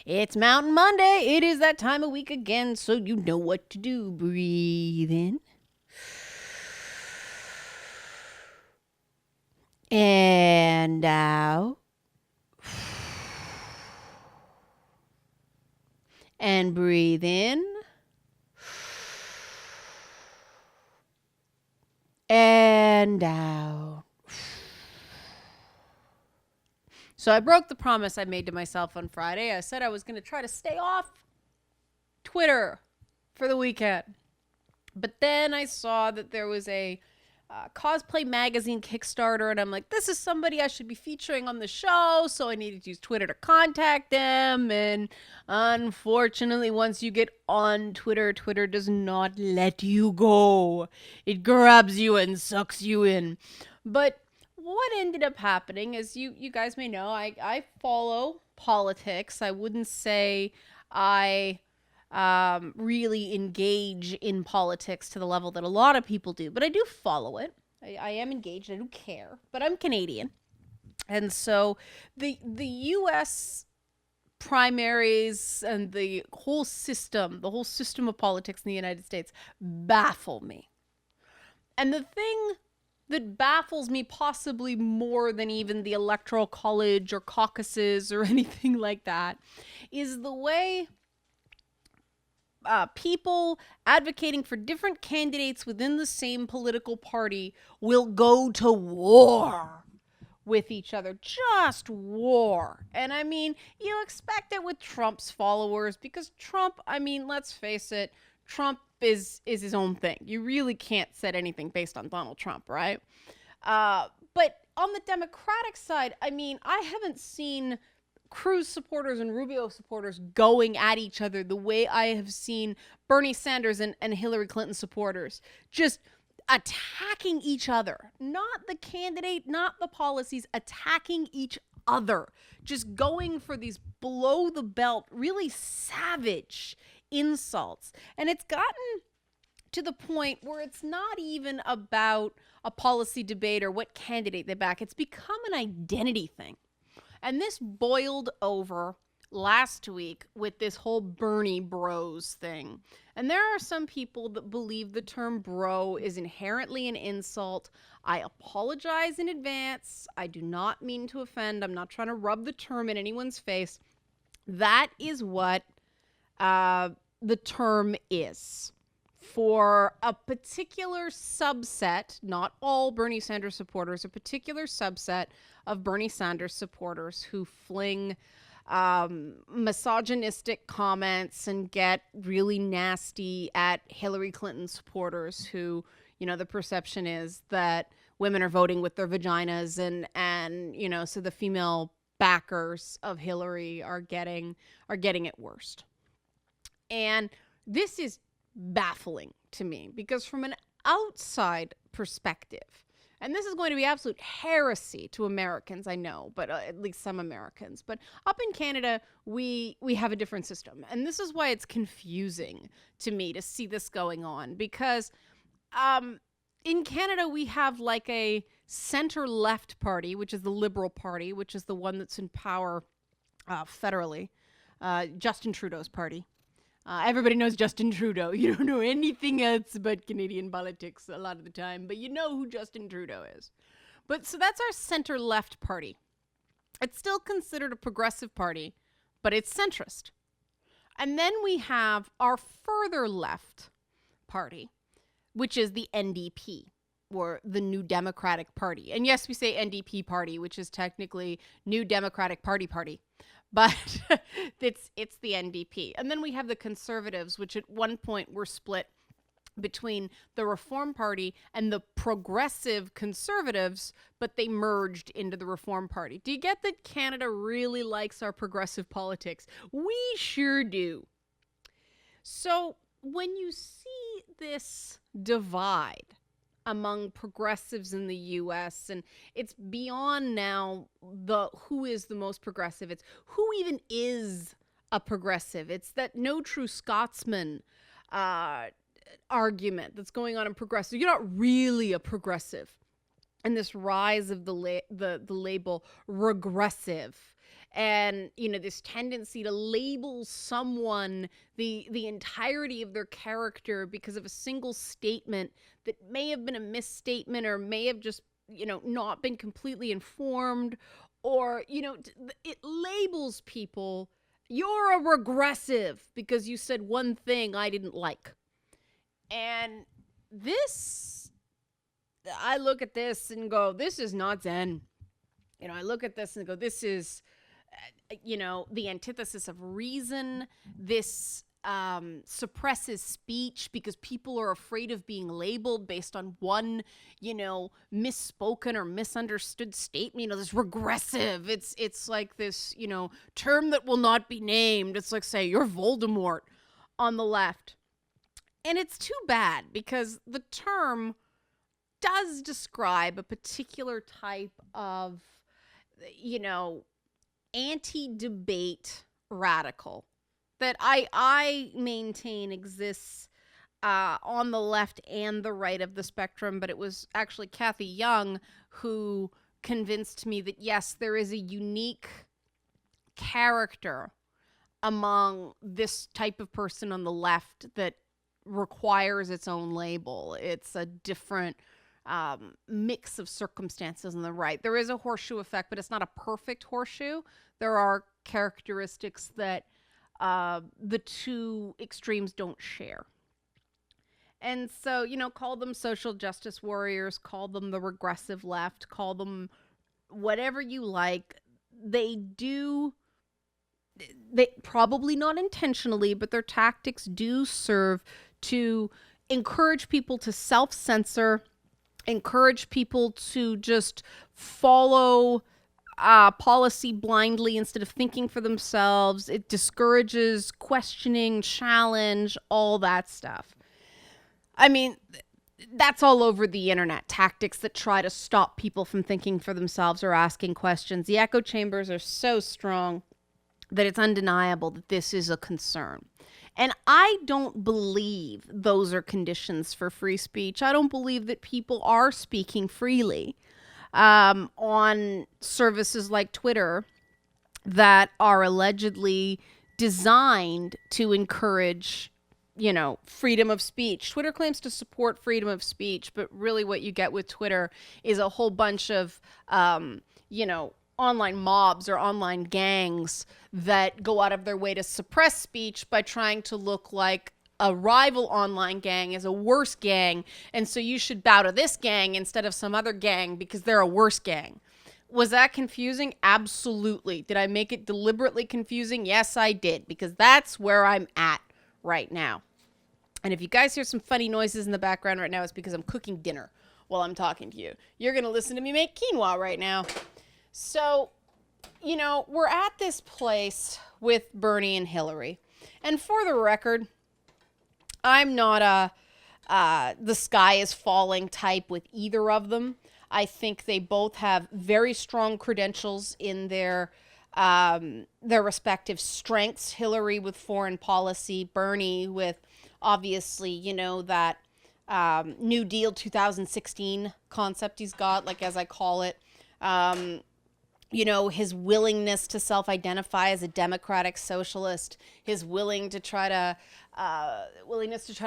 It's Mountain Monday. It is that time of week again, so you know what to do. Breathe in. And out. And breathe in. And out. So I broke the promise I made to myself on Friday. I said I was going to try to stay off Twitter for the weekend. But then I saw that there was a cosplay magazine Kickstarter, and I'm like, this is somebody I should be featuring on the show, so I needed to use Twitter to contact them. And unfortunately, once you get on Twitter, Twitter does not let you go. It grabs you and sucks you in. But what ended up happening is, you guys may know, I follow politics. I wouldn't say I really engage in politics to the level that a lot of people do, but I do follow it. I am engaged. I do care, but I'm Canadian, and so the U.S. primaries and the whole system of politics in the United States baffle me. And the thing that baffles me possibly more than even the electoral college or caucuses or anything like that is the way people advocating for different candidates within the same political party will go to war with each other. Just war. And I mean, you expect it with Trump's followers because Trump, I mean, let's face it, Trump is his own thing. You really can't set anything based on Donald Trump, right? But on the Democratic side, I mean, I haven't seen Cruz supporters and Rubio supporters going at each other the way I have seen Bernie Sanders and Hillary Clinton supporters just attacking each other. Not the candidate, not the policies, attacking each other. Just going for these below the belt, really savage insults. And it's gotten to the point where it's not even about a policy debate or what candidate they back. It's become an identity thing. And this boiled over last week with this whole Bernie bros thing. And there are some people that believe the term bro is inherently an insult. I apologize in advance. I do not mean to offend. I'm not trying to rub the term in anyone's face. That is what the term is. For a particular subset, not all Bernie Sanders supporters, a particular subset of Bernie Sanders supporters who fling misogynistic comments and get really nasty at Hillary Clinton supporters who, you know, the perception is that women are voting with their vaginas and you know, so the female backers of Hillary are getting it worst. And this is baffling to me because from an outside perspective, and this is going to be absolute heresy to Americans, I know, but at least some Americans. But up in Canada, we have a different system. And this is why it's confusing to me to see this going on. Because in Canada, we have like a center-left party, which is the Liberal Party, which is the one that's in power federally. Justin Trudeau's party. Everybody knows Justin Trudeau. You don't know anything else but Canadian politics a lot of the time, but you know who Justin Trudeau is. But so that's our center-left party. It's still considered a progressive party, but it's centrist. And then we have our further left party, which is the NDP, or the New Democratic Party. And yes, we say NDP party, which is technically New Democratic Party. But it's the NDP. And then we have the Conservatives, which at one point were split between the Reform Party and the Progressive Conservatives, but they merged into the Reform Party. Do you get that Canada really likes our progressive politics? We sure do. So when you see this divide among progressives in the US, and it's beyond now the who is the most progressive, it's who even is a progressive. It's that no true Scotsman argument that's going on in progressive. You're not really a progressive. And this rise of the label regressive and this tendency to label someone, the entirety of their character, because of a single statement that may have been a misstatement, or may have just not been completely informed, or it labels people. You're a regressive because you said one thing I didn't like. And this, I look at this and go, this is not Zen. I look at this and go, this is, the antithesis of reason. This suppresses speech because people are afraid of being labeled based on one, misspoken or misunderstood statement. This regressive. It's like this, term that will not be named. It's like, say, you're Voldemort on the left. And it's too bad, because the term does describe a particular type of, anti-debate radical that I maintain exists on the left and the right of the spectrum. But it was actually Kathy Young who convinced me that, yes, there is a unique character among this type of person on the left that requires its own label. It's a different mix of circumstances on the right. There is a horseshoe effect, but it's not a perfect horseshoe. There are characteristics that the two extremes don't share. And so, call them social justice warriors, call them the regressive left, call them whatever you like. They probably not intentionally, but their tactics do serve to encourage people to self-censor, encourage people to just follow policy blindly instead of thinking for themselves. It discourages questioning, challenge, all that stuff. I mean, that's all over the internet. Tactics that try to stop people from thinking for themselves or asking questions. The echo chambers are so strong that it's undeniable that this is a concern. And I don't believe those are conditions for free speech. I don't believe that people are speaking freely on services like Twitter that are allegedly designed to encourage, freedom of speech. Twitter claims to support freedom of speech, but really what you get with Twitter is a whole bunch of, online mobs or online gangs that go out of their way to suppress speech by trying to look like a rival online gang is a worse gang, and so you should bow to this gang instead of some other gang because they're a worse gang. Was that confusing? Absolutely. Did I make it deliberately confusing? Yes, I did, because that's where I'm at right now. And if you guys hear some funny noises in the background right now, it's because I'm cooking dinner while I'm talking to you. You're going to listen to me make quinoa right now. So, we're at this place with Bernie and Hillary. And for the record, I'm not the sky is falling type with either of them. I think they both have very strong credentials in their respective strengths. Hillary with foreign policy, Bernie with obviously, that New Deal 2016 concept he's got, like as I call it. His willingness to self-identify as a democratic socialist, his willingness to try to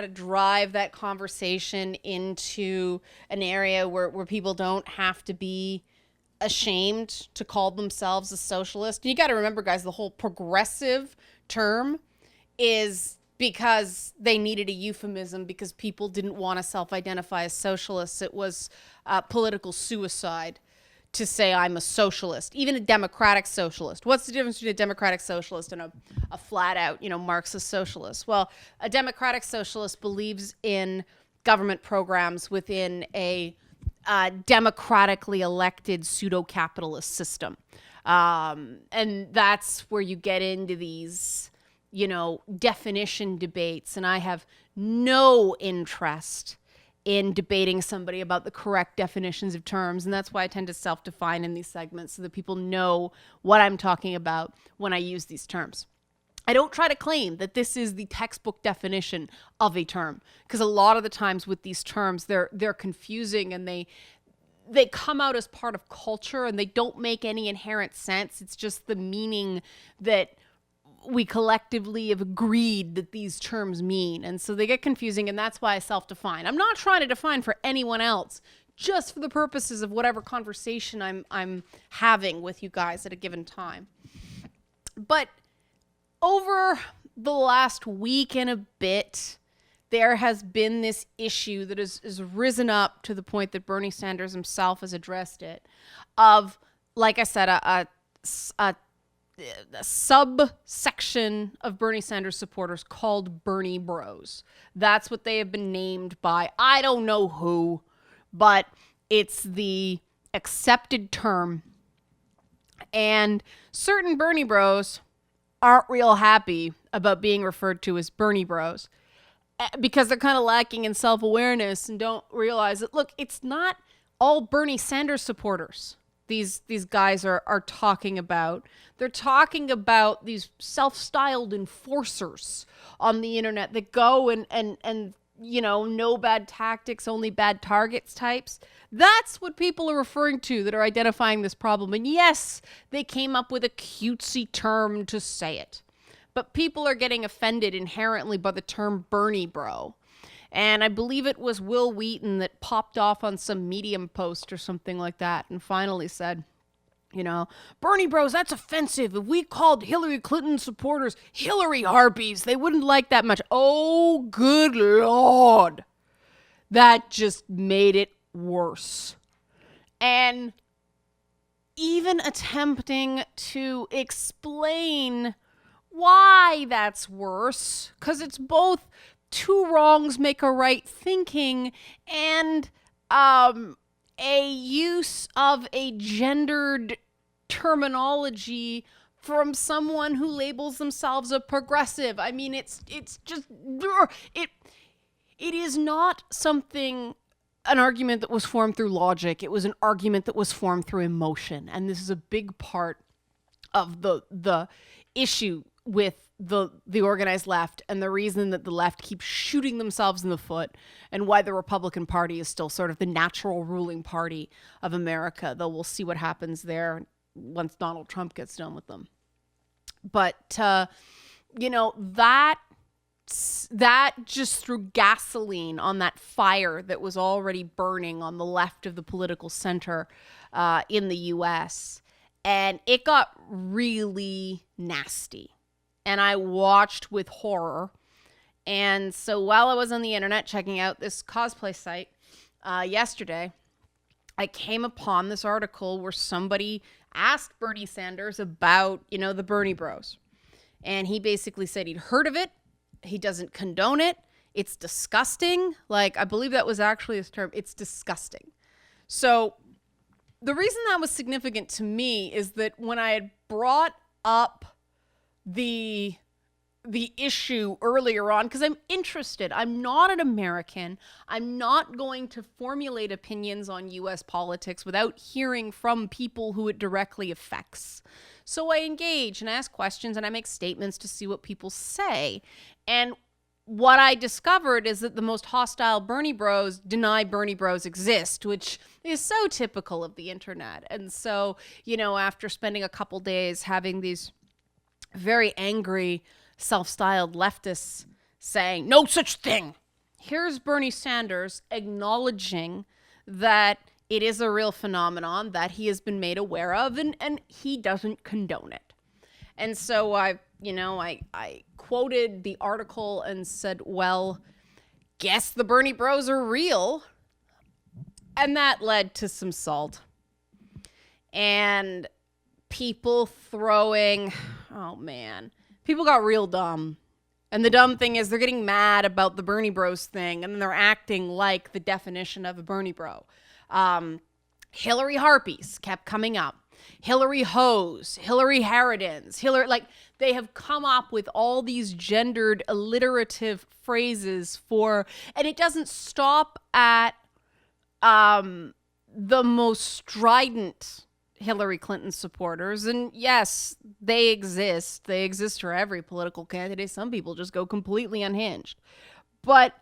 drive that conversation into an area where people don't have to be ashamed to call themselves a socialist. And you got to remember, guys, the whole progressive term is because they needed a euphemism because people didn't want to self-identify as socialists. It was political suicide to say I'm a socialist, even a democratic socialist. What's the difference between a democratic socialist and a flat out, Marxist socialist? Well, a democratic socialist believes in government programs within a democratically elected pseudo-capitalist system. And that's where you get into these, definition debates. And I have no interest in debating somebody about the correct definitions of terms. And that's why I tend to self-define in these segments so that people know what I'm talking about when I use these terms. I don't try to claim that this is the textbook definition of a term, because a lot of the times with these terms, they're confusing and they come out as part of culture and they don't make any inherent sense. It's just the meaning that we collectively have agreed that these terms mean. And so they get confusing, and that's why I self-define. I'm not trying to define for anyone else, just for the purposes of whatever conversation I'm having with you guys at a given time. But over the last week and a bit, there has been this issue that has risen up to the point that Bernie Sanders himself has addressed it, of, like I said, a subsection of Bernie Sanders supporters called Bernie Bros. That's what they have been named by I don't know who, but it's the accepted term. And certain Bernie Bros aren't real happy about being referred to as Bernie Bros because they're kind of lacking in self-awareness and don't realize that, look, it's not all Bernie Sanders supporters these guys are talking about. They're talking about these self-styled enforcers on the internet that go and you know, no bad tactics, only bad targets types. That's what people are referring to that are identifying this problem. And yes, they came up with a cutesy term to say it. But people are getting offended inherently by the term Bernie Bro. And I believe it was Will Wheaton that popped off on some Medium post or something like that and finally said, you know, Bernie Bros, that's offensive. If we called Hillary Clinton supporters Hillary harpies, they wouldn't like that much. Oh, good Lord. That just made it worse. And even attempting to explain why that's worse, because it's both two wrongs make a right thinking and a use of a gendered terminology from someone who labels themselves a progressive. I mean, it's just, it is not an argument that was formed through logic. It was an argument that was formed through emotion. And this is a big part of the issue with the organized left and the reason that the left keeps shooting themselves in the foot and why the Republican Party is still sort of the natural ruling party of America, though we'll see what happens there once Donald Trump gets done with them. But, you know, that just threw gasoline on that fire that was already burning on the left of the political center in the U.S. And it got really nasty. And I watched with horror. And so while I was on the internet checking out this cosplay site yesterday, I came upon this article where somebody asked Bernie Sanders about, you know, the Bernie Bros. And he basically said he'd heard of it. He doesn't condone it. It's disgusting. Like, I believe that was actually his term. It's disgusting. So the reason that was significant to me is that when I had brought up the issue earlier on, because I'm interested. I'm not an American. I'm not going to formulate opinions on U.S. politics without hearing from people who it directly affects. So I engage and ask questions and I make statements to see what people say. And what I discovered is that the most hostile Bernie Bros deny Bernie Bros exist, which is so typical of the internet. And so, you know, after spending a couple days having these very angry, self-styled leftists saying, no such thing. Here's Bernie Sanders acknowledging that it is a real phenomenon that he has been made aware of and he doesn't condone it. And so I quoted the article and said, well, guess the Bernie Bros are real. And that led to some salt. And people throwing, oh man, people got real dumb. And the dumb thing is they're getting mad about the Bernie Bros thing and then they're acting like the definition of a Bernie Bro. Hillary harpies kept coming up. Hillary hoes, Hillary harridans, they have come up with all these gendered alliterative phrases for, and it doesn't stop at the most strident Hillary Clinton supporters. And yes, they exist. They exist for every political candidate. Some people just go completely unhinged. But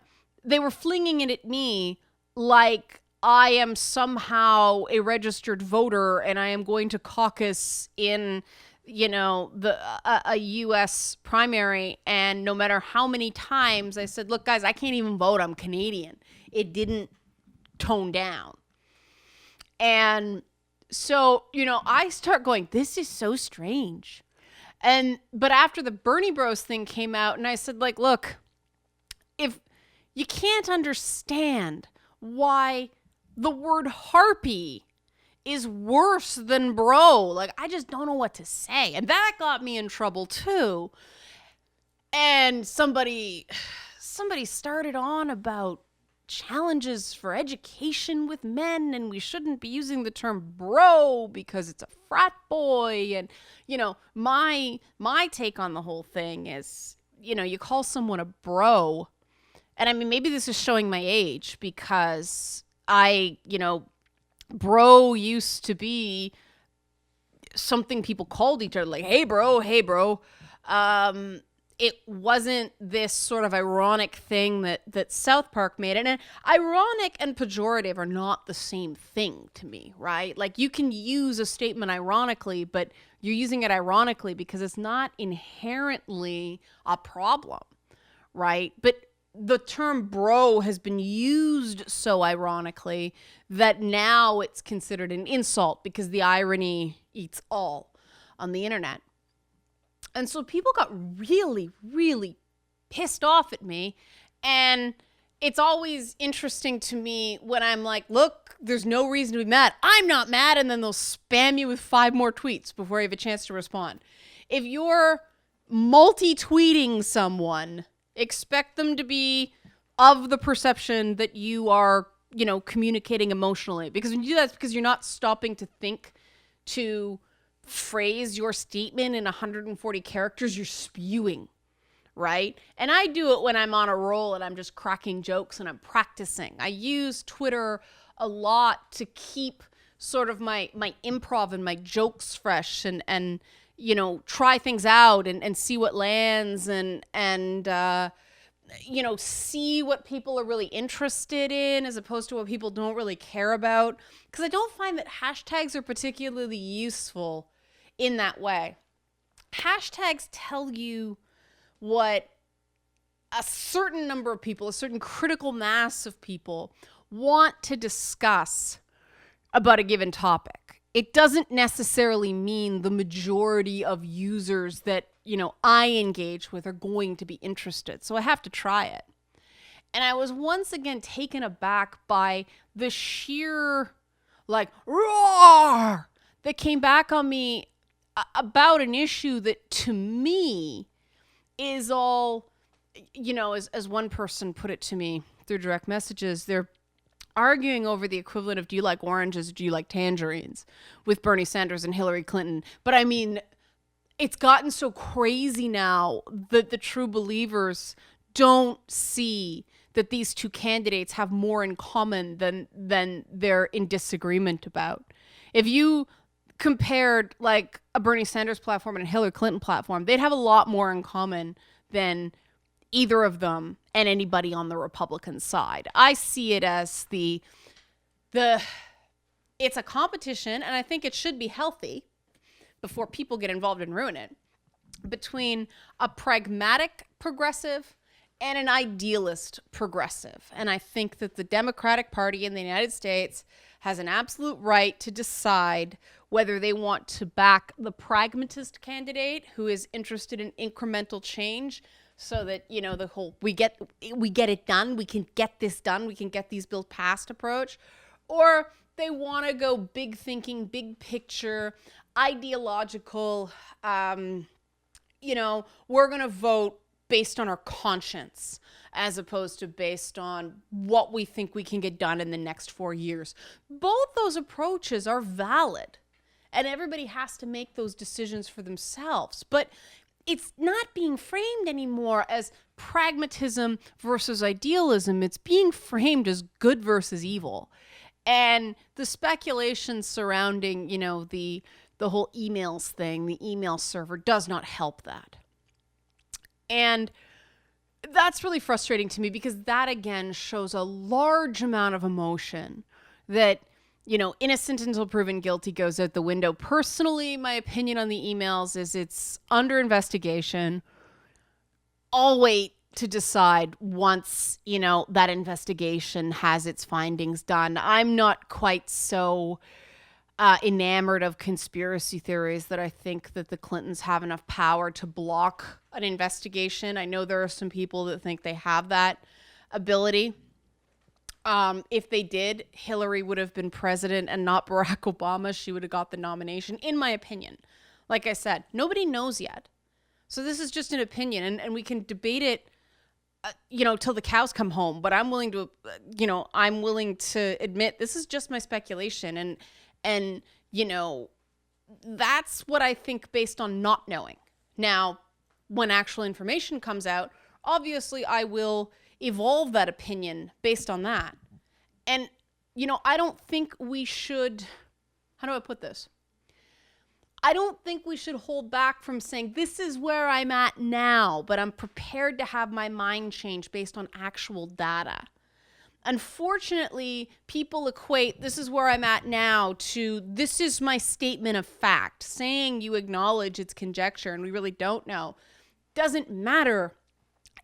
they were flinging it at me like I am somehow a registered voter and I am going to caucus in, a U.S. primary. And no matter how many times I said, look, guys, I can't even vote. I'm Canadian. It didn't tone down. And so, I start going, this is so strange. But after the Bernie Bros thing came out and I said, like, look, if you can't understand why the word harpy is worse than bro, like, I just don't know what to say. And that got me in trouble too. And somebody started on about challenges for education with men, and we shouldn't be using the term bro because it's a frat boy. And my take on the whole thing is, you call someone a bro, and I mean, maybe this is showing my age because bro used to be something people called each other, like, hey bro. It wasn't this sort of ironic thing that South Park made. And ironic and pejorative are not the same thing to me, right? Like, you can use a statement ironically, but you're using it ironically because it's not inherently a problem, right? But the term bro has been used so ironically that now it's considered an insult because the irony eats all on the internet. And so people got really, really pissed off at me. And it's always interesting to me when I'm like, look, there's no reason to be mad. I'm not mad. And then they'll spam you with 5 more tweets before you have a chance to respond. If you're multi-tweeting someone, expect them to be of the perception that you are, communicating emotionally. Because when you do that, it's because you're not stopping to think to phrase your statement in 140 characters. You're spewing, right? And I do it when I'm on a roll and I'm just cracking jokes and I'm practicing. I use Twitter a lot to keep sort of my improv and my jokes fresh and try things out and see what lands and see what people are really interested in as opposed to what people don't really care about. Because I don't find that hashtags are particularly useful in that way. Hashtags tell you what a certain number of people, a certain critical mass of people want to discuss about a given topic. It doesn't necessarily mean the majority of users that, I engage with are going to be interested. So I have to try it. And I was once again taken aback by the sheer, roar that came back on me about an issue that to me is all, as one person put it to me through direct messages, they're arguing over the equivalent of do you like oranges, do you like tangerines with Bernie Sanders and Hillary Clinton. But I mean, it's gotten so crazy now that the true believers don't see that these two candidates have more in common than they're in disagreement about. If you compared like a Bernie Sanders platform and a Hillary Clinton platform, they'd have a lot more in common than either of them and anybody on the Republican side. I see it as it's a competition, and I think it should be healthy before people get involved and ruin it, between a pragmatic progressive and an idealist progressive. And I think that the Democratic Party in the United States has an absolute right to decide whether they want to back the pragmatist candidate who is interested in incremental change so that, the whole we get it done, we can get this done, we can get these bills passed approach, or they want to go big thinking, big picture, ideological, we're going to vote based on our conscience as opposed to based on what we think we can get done in the next 4 years. Both those approaches are valid, and everybody has to make those decisions for themselves. But it's not being framed anymore as pragmatism versus idealism. It's being framed as good versus evil. And the speculation surrounding, the whole emails thing, the email server, does not help that. And that's really frustrating to me because that, again, shows a large amount of emotion that, innocent until proven guilty goes out the window. Personally, my opinion on the emails is it's under investigation. I'll wait to decide once, that investigation has its findings done. I'm not quite so enamored of conspiracy theories that I think that the Clintons have enough power to block an investigation. I know there are some people that think they have that ability. If they did, Hillary would have been president and not Barack Obama. She would have got the nomination, in my opinion. Like I said, nobody knows yet. So this is just an opinion, and we can debate it, till the cows come home. But I'm willing to, admit this is just my speculation, and that's what I think based on not knowing. Now, when actual information comes out, obviously I will evolve that opinion based on that. And, I don't think we should, how do I put this? I don't think we should hold back from saying this is where I'm at now, but I'm prepared to have my mind change based on actual data. Unfortunately, people equate this is where I'm at now to this is my statement of fact. Saying you acknowledge it's conjecture and we really don't know doesn't matter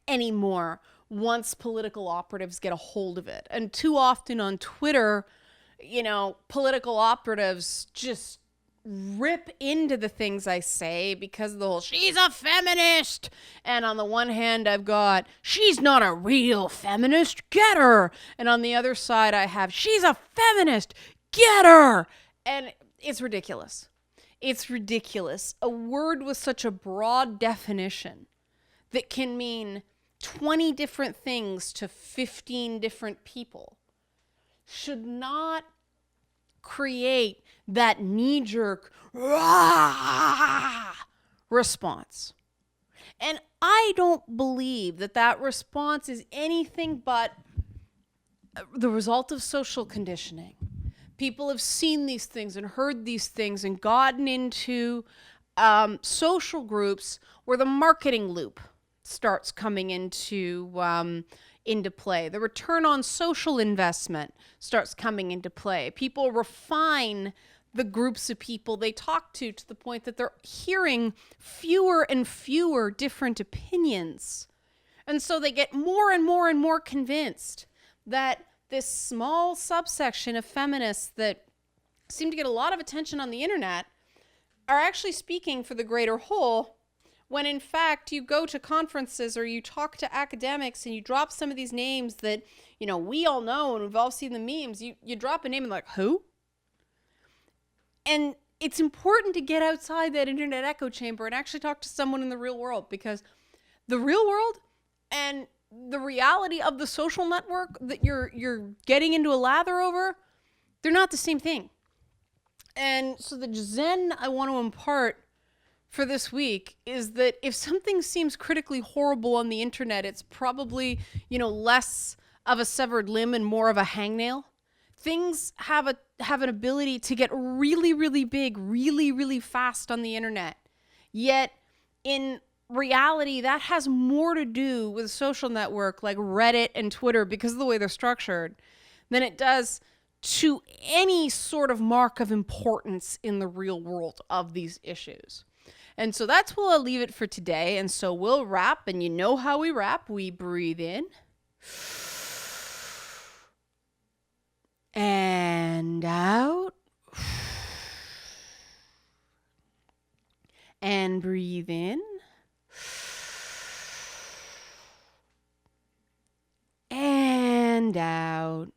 anymore once political operatives get a hold of it. And too often on Twitter, political operatives just rip into the things I say because of the whole, she's a feminist. And on the one hand, I've got, she's not a real feminist, get her. And on the other side, I have, she's a feminist, get her. And it's ridiculous. It's ridiculous. A word with such a broad definition that can mean 20 different things to 15 different people should not create that knee-jerk response. And I don't believe that response is anything but the result of social conditioning. People have seen these things and heard these things and gotten into social groups where the marketing loop starts coming into play. The return on social investment starts coming into play. People refine the groups of people they talk to the point that they're hearing fewer and fewer different opinions. And so they get more and more and more convinced that this small subsection of feminists that seem to get a lot of attention on the internet are actually speaking for the greater whole, when in fact you go to conferences or you talk to academics and you drop some of these names that, we all know and we've all seen the memes. You drop a name and like, who? And it's important to get outside that internet echo chamber and actually talk to someone in the real world, because the real world and the reality of the social network that you're getting into a lather over, they're not the same thing. And so the zen I want to impart for this week is that if something seems critically horrible on the internet, it's probably, less of a severed limb and more of a hangnail. Things have an ability to get really, really big, really, really fast on the internet. Yet in reality, that has more to do with a social network like Reddit and Twitter, because of the way they're structured, than it does to any sort of mark of importance in the real world of these issues. And so that's where I'll leave it for today. And so we'll wrap, and you know how we wrap. We breathe in. And out. And breathe in. And out.